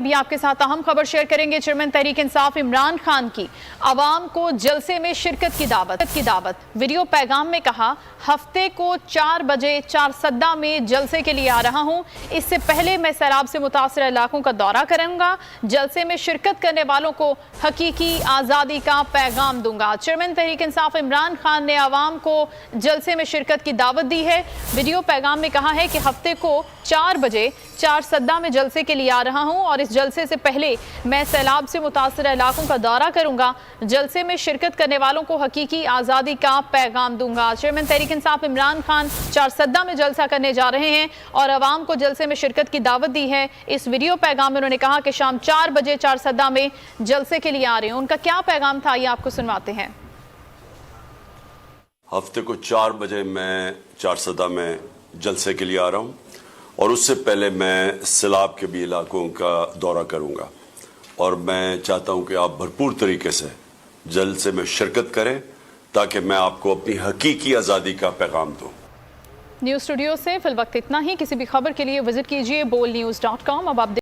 بھی آپ کے ساتھ اہم خبر شیئر کریں گے۔ چیئرمین تحریک انصاف عمران خان کی عوام کو جلسے میں شرکت کی دعوت۔ ویڈیو پیغام میں کہا، ہفتے کو 4 بجے چارسدہ میں جلسے کے لیے آ رہا ہوں۔ اس سے پہلے میں سیلاب سے متاثرہ علاقوں کا دورہ کروں گا۔ جلسے میں شرکت کرنے والوں کو حقیقی آزادی کا پیغام دوں گا۔ چیئرمین تحریک انصاف عمران خان نے عوام کو جلسے میں شرکت کی دعوت دی ہے۔ ویڈیو پیغام میں کہا ہے کہ ہفتے کو 4 بجے چارسدہ میں جلسے کے لیے آ رہا ہوں اور اس جلسے سے پہلے میں سیلاب سے متاثرہ علاقوں کا دورہ کروں گا۔ جلسے میں شرکت کرنے والوں کو حقیقی آزادی کا پیغام دوں گا۔ چیئرمین تحریک انصاف عمران خان چارسدہ میں جلسہ کرنے جا رہے ہیں اور عوام کو جلسے میں شرکت کی دعوت دی ہے۔ اس ویڈیو پیغام میں انہوں نے کہا کہ شام 4 بجے چارسدہ میں جلسے کے لیے آ رہے ہیں۔ ان کا کیا پیغام تھا، یہ آپ کو سنواتے ہیں۔ ہفتے کو 4 بجے میں چارسدہ میں جلسے کے لیے آ رہا ہوں اور اس سے پہلے میں سیلاب کے بھی علاقوں کا دورہ کروں گا، اور میں چاہتا ہوں کہ آپ بھرپور طریقے سے جلسے میں شرکت کریں تاکہ میں آپ کو اپنی حقیقی آزادی کا پیغام دوں۔ نیوز اسٹوڈیو سے فی الوقت اتنا ہی۔ کسی بھی خبر کے لیے وزٹ کیجئے bolnews.com۔ اب آپ